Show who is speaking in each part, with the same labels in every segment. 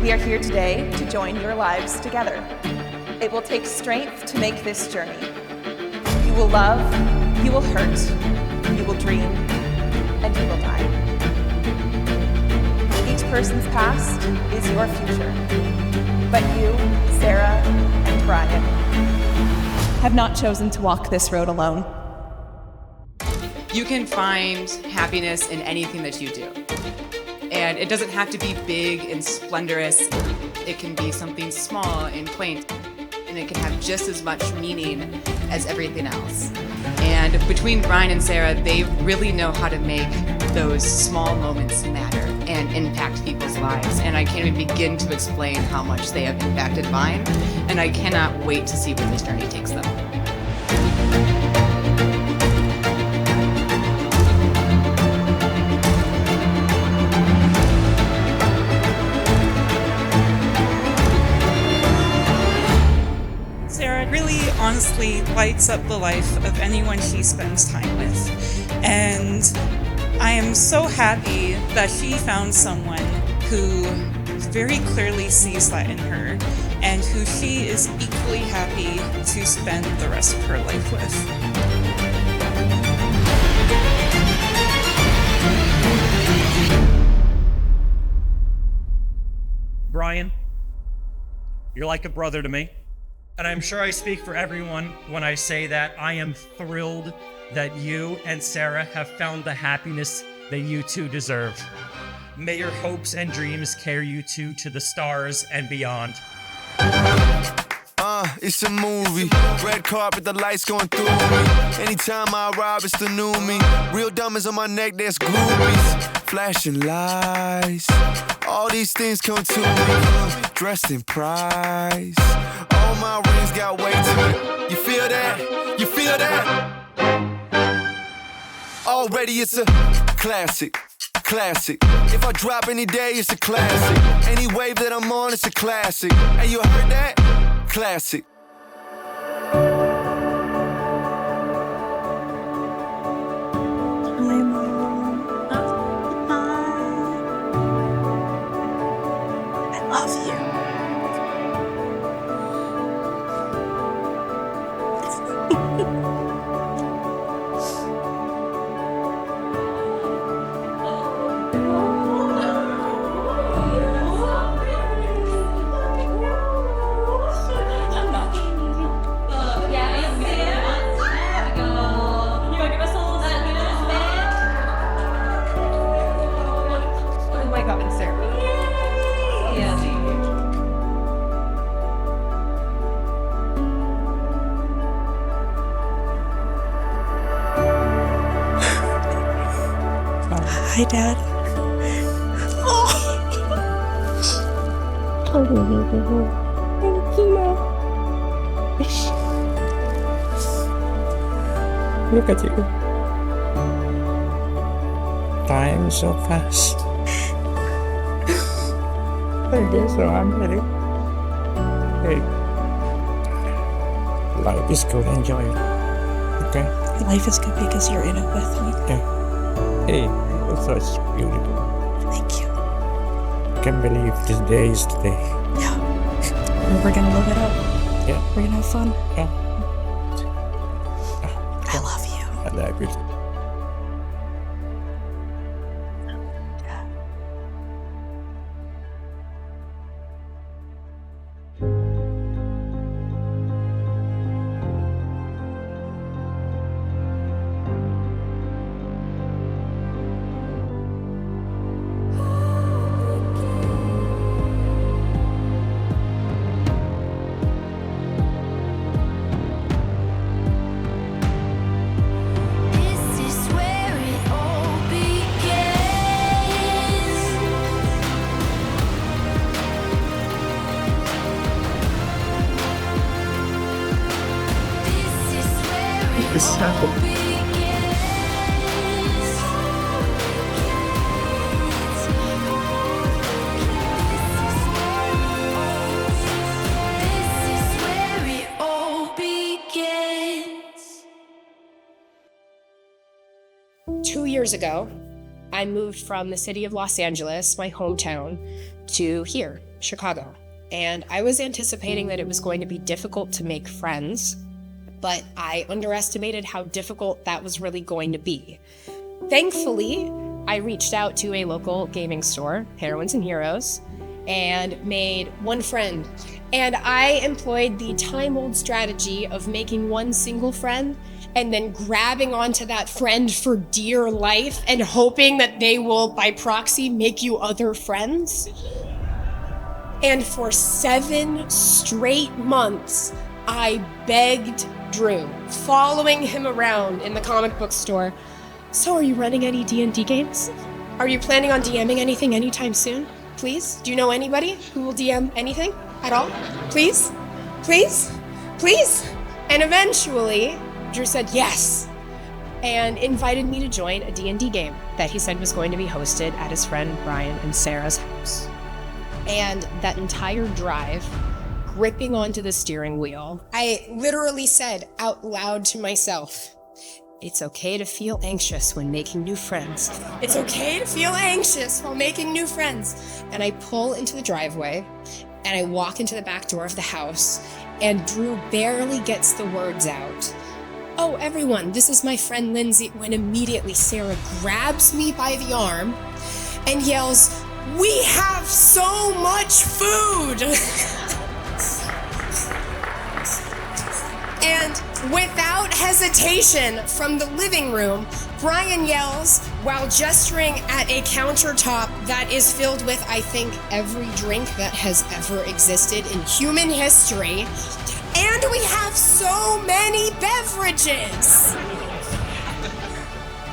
Speaker 1: We are here today to join your lives together. It will take strength to make this journey. You will love, you will hurt, you will dream, and you will die. Each person's past is your future, but you, Sarah, and Brian have not chosen to walk this road alone.
Speaker 2: You can find happiness in anything that you do. And it doesn't have to be big and splendorous. It can be something small and quaint. And it can have just as much meaning as everything else. And between Brian and Sarah, they really know how to make those small moments matter and impact people's lives. And I can't even begin to explain how much they have impacted mine. And I cannot wait to see where this journey takes them.
Speaker 3: Sarah really honestly lights up the life of anyone she spends time with. And I am so happy that she found someone who very clearly sees that in her and who she is equally happy to spend the rest of her life with.
Speaker 4: Brian, you're like a brother to me. And I'm sure I speak for everyone when I say that I am thrilled that you and Sarah have found the happiness that you two deserve. May your hopes and dreams carry you two to the stars and beyond.
Speaker 5: It's a movie. Red carpet, the lights going through me. Anytime I arrive, it's the new me. Real diamonds on my neck, there's groupies. Flashing lights. All these things come to me. Dressed in price. All my rings got weight to it. You feel that? You feel that? Already it's a classic. Classic. If I drop any day, it's a classic. Any wave that I'm on, it's a classic. Hey, you heard that? Classic.
Speaker 6: I love you. Hi, Dad. Thank you.
Speaker 7: Look at you. Time is so fast. I guess so. I'm ready. Hey. Life is good. Enjoy it. Okay?
Speaker 6: Life is good because you're in it with me.
Speaker 7: Yeah. Hey, it's such beautiful.
Speaker 6: Thank you.
Speaker 7: I can't believe this day is today.
Speaker 6: Yeah. And we're gonna live it up.
Speaker 7: Yeah.
Speaker 6: We're gonna have fun.
Speaker 7: Yeah.
Speaker 6: I love you.
Speaker 7: I love you. This happened.
Speaker 8: Years ago, I moved from the city of Los Angeles, my hometown, to here, Chicago. And I was anticipating that it was going to be difficult to make friends, but I underestimated how difficult that was really going to be. Thankfully, I reached out to a local gaming store, Heroines and Heroes, and made one friend. And I employed the time-old strategy of making one single friend and then grabbing onto that friend for dear life and hoping that they will, by proxy, make you other friends. And for 7 straight months, I begged Drew, following him around in the comic book store. So are you running any D&D games? Are you planning on DMing anything anytime soon? Please? Do you know anybody who will DM anything at all? Please? Please? Please? And eventually, Drew said yes, and invited me to join a D&D game that he said was going to be hosted at his friend Brian and Sarah's house. And that entire drive, gripping onto the steering wheel, I literally said out loud to myself, it's okay to feel anxious when making new friends. It's okay to feel anxious while making new friends. And I pull into the driveway and I walk into the back door of the house, and Drew barely gets the words out. Oh, everyone, this is my friend Lindsay, when immediately Sarah grabs me by the arm and yells, "We have so much food!" And without hesitation, from the living room, Brian yells while gesturing at a countertop that is filled with, I think, every drink that has ever existed in human history. And we have so many beverages!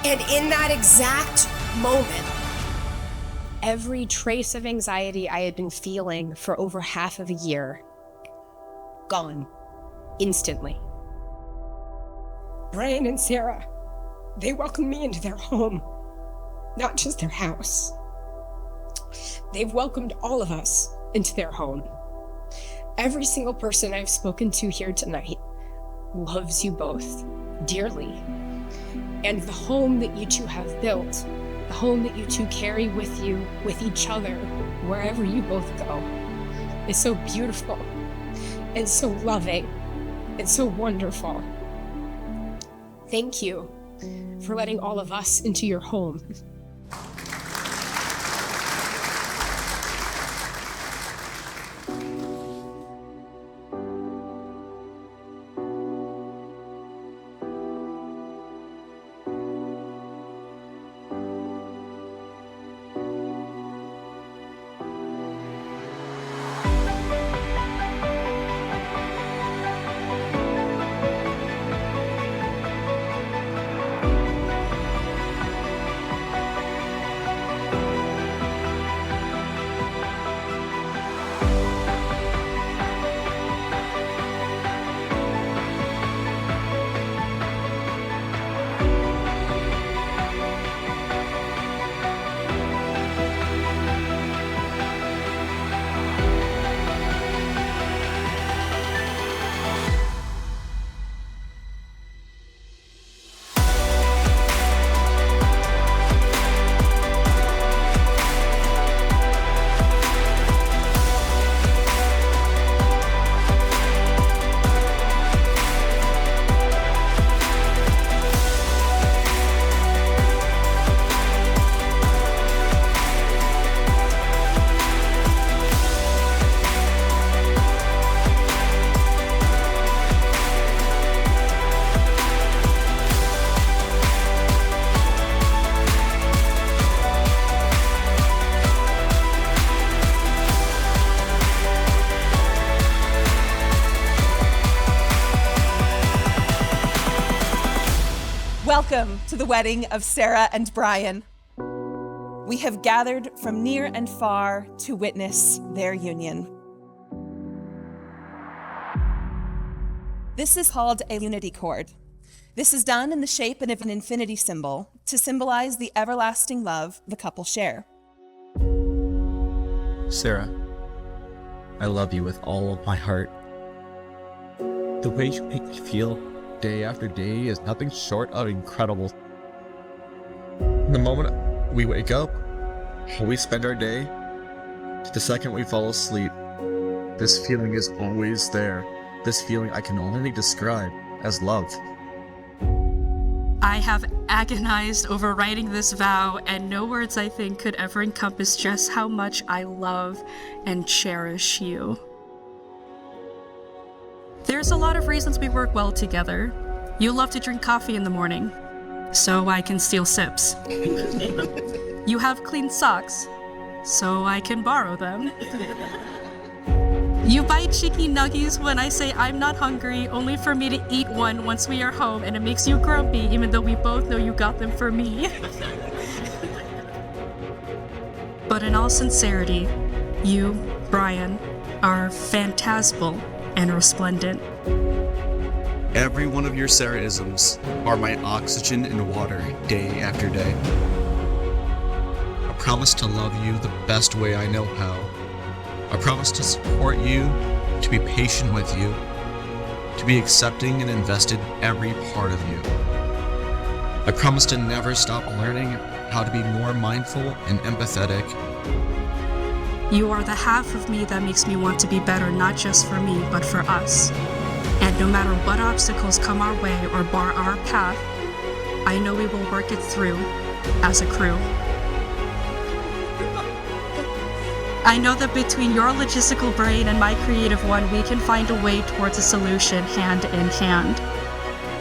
Speaker 8: And in that exact moment, every trace of anxiety I had been feeling for over half of a year, gone. Instantly. Brian and Sarah, they welcomed me into their home, not just their house. They've welcomed all of us into their home. Every single person I've spoken to here tonight loves you both dearly. And the home that you two have built, the home that you two carry with you, with each other, wherever you both go, is so beautiful and so loving. It's so wonderful. Thank you for letting all of us into your home.
Speaker 1: Welcome to the wedding of Sarah and Brian. We have gathered from near and far to witness their union. This is called a unity cord. This is done in the shape of an infinity symbol to symbolize the everlasting love the couple share.
Speaker 9: Sarah, I love you with all of my heart. The way you make me feel day after day is nothing short of incredible. The moment we wake up, how we spend our day, To the second we fall asleep, this feeling is always there. This feeling I can only describe as love.
Speaker 6: I have agonized over writing this vow, and no words I think could ever encompass just how much I love and cherish you. There's a lot of reasons we work well together. You love to drink coffee in the morning, so I can steal sips. You have clean socks, so I can borrow them. You buy cheeky nuggies when I say I'm not hungry, only for me to eat one once we are home, and it makes you grumpy even though we both know you got them for me. But in all sincerity, you, Brian, are phantasmal and resplendent.
Speaker 10: Every one of your Sarah-isms are my oxygen and water day after day. I promise to love you the best way I know how. I promise to support you, to be patient with you, to be accepting and invested every part of you. I promise to never stop learning how to be more mindful and empathetic.
Speaker 6: You are the half of me that makes me want to be better, not just for me, but for us. And no matter what obstacles come our way or bar our path, I know we will work it through as a crew. I know that between your logistical brain and my creative one, we can find a way towards a solution hand in hand.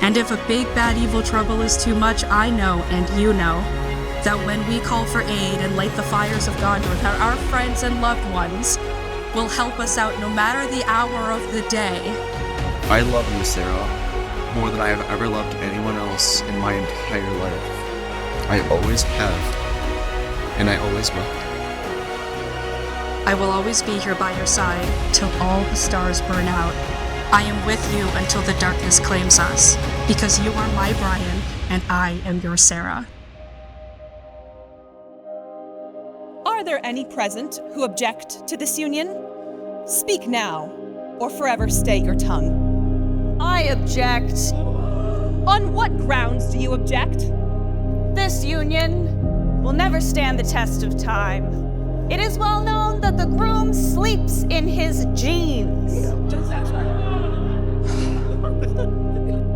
Speaker 6: And if a big bad evil trouble is too much, I know, and you know, that when we call for aid and light the fires of Gondor, that our friends and loved ones will help us out no matter the hour of the day.
Speaker 10: I love you, Sarah, more than I have ever loved anyone else in my entire life. I always have, and I always will.
Speaker 6: I will always be here by your side till all the stars burn out. I am with you until the darkness claims us, because you are my Brian and I am your Sarah.
Speaker 1: Are there any present who object to this union? Speak now, or forever stay your tongue.
Speaker 11: I object.
Speaker 1: On what grounds do you object?
Speaker 11: This union will never stand the test of time. It is well known that the groom sleeps in his jeans.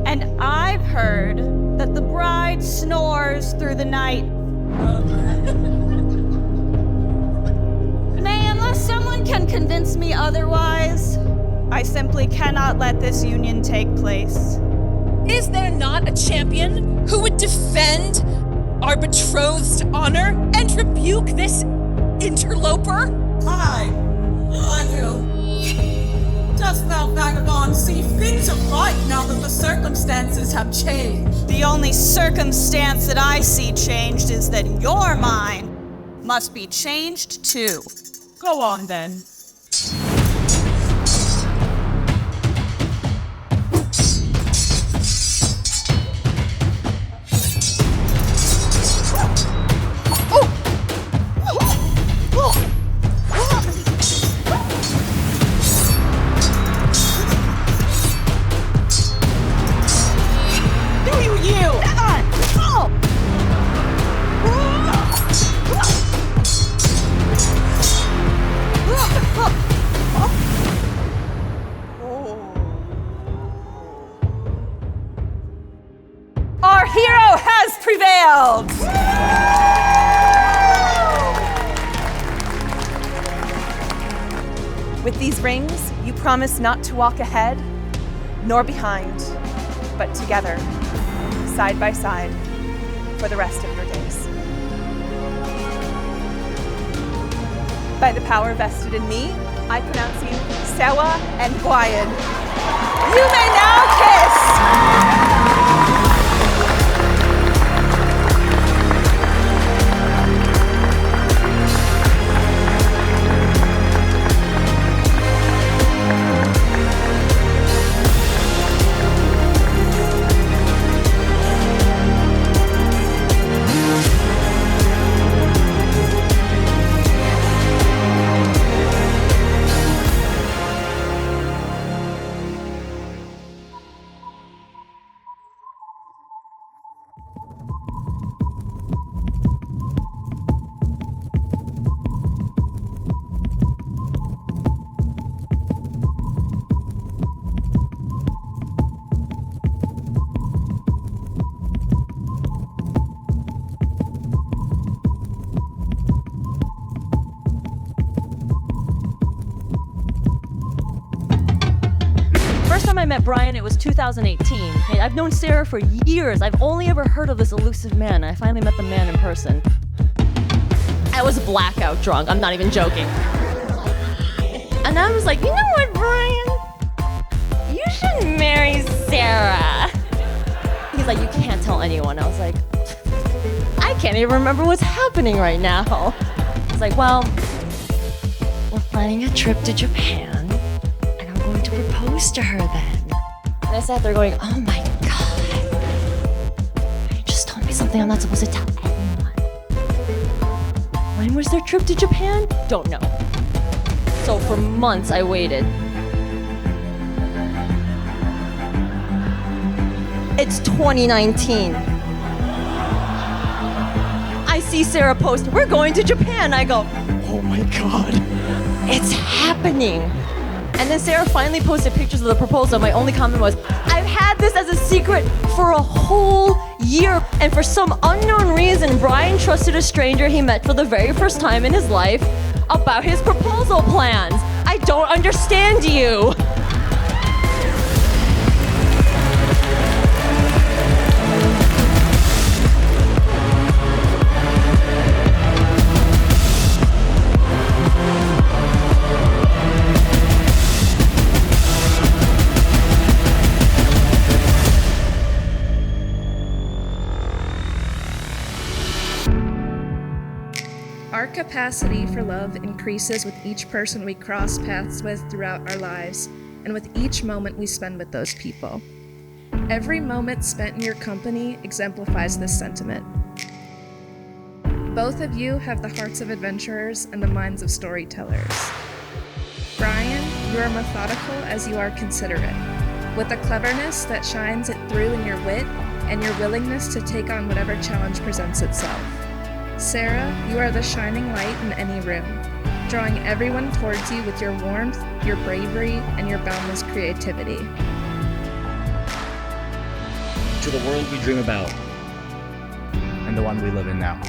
Speaker 11: And I've heard that the bride snores through the night. Nay, unless someone can convince me otherwise, I simply cannot let this union take place.
Speaker 8: Is there not a champion who would defend our betrothed's honor and rebuke this interloper?
Speaker 12: I do. Dost thou, vagabond, see fit to fight now that the circumstances have changed?
Speaker 11: The only circumstance that I see changed is that your mind must be changed too.
Speaker 12: Go on then.
Speaker 11: Our hero has prevailed!
Speaker 1: With these rings, you promise not to walk ahead, nor behind, but together, side by side, for the rest of your days. By the power vested in me, I pronounce you Sewa and Brian. You may now kiss!
Speaker 13: I met Brian, it was 2018. Hey, I've known Sarah for years. I've only ever heard of this elusive man. I finally met the man in person. I was blackout drunk. I'm not even joking. And I was like, you know what, Brian? You should marry Sarah. He's like, you can't tell anyone. I was like, I can't even remember what's happening right now. He's like, well, we're planning a trip to Japan, and I'm going to propose to her then. And I sat there going, oh my God. You just told me something I'm not supposed to tell anyone. When was their trip to Japan? Don't know. So for months I waited. It's 2019. I see Sarah post, we're going to Japan. I go, oh my God, it's happening. And then Sarah finally posted pictures of the proposal. My only comment was, I've had this as a secret for a whole year. And for some unknown reason, Brian trusted a stranger he met for the very first time in his life about his proposal plans. I don't understand you.
Speaker 14: Our capacity for love increases with each person we cross paths with throughout our lives, and with each moment we spend with those people. Every moment spent in your company exemplifies this sentiment. Both of you have the hearts of adventurers and the minds of storytellers. Brian, you are methodical as you are considerate, with a cleverness that shines it through in your wit and your willingness to take on whatever challenge presents itself. Sarah, you are the shining light in any room, drawing everyone towards you with your warmth, your bravery, and your boundless creativity.
Speaker 15: To the world we dream about, and the one we live in now.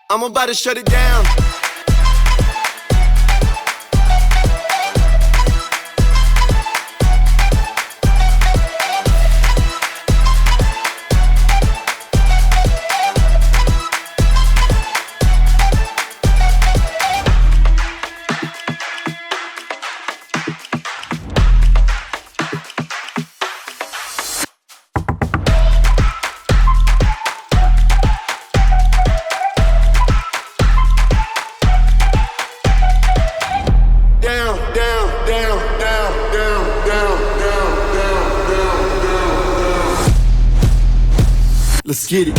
Speaker 5: I'm about to shut it down. Let's get it.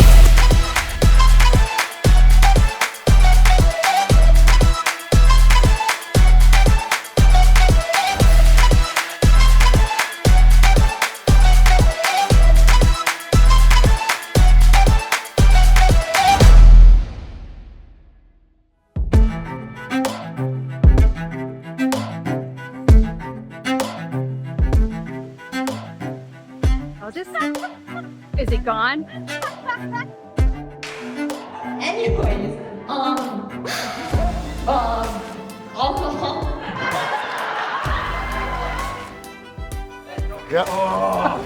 Speaker 16: Is it gone?
Speaker 13: Anyways, alcohol.
Speaker 17: Yeah. Oh.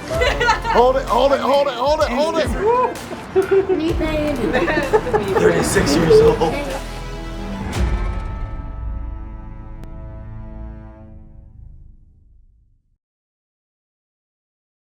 Speaker 17: Hold it. 36 years old.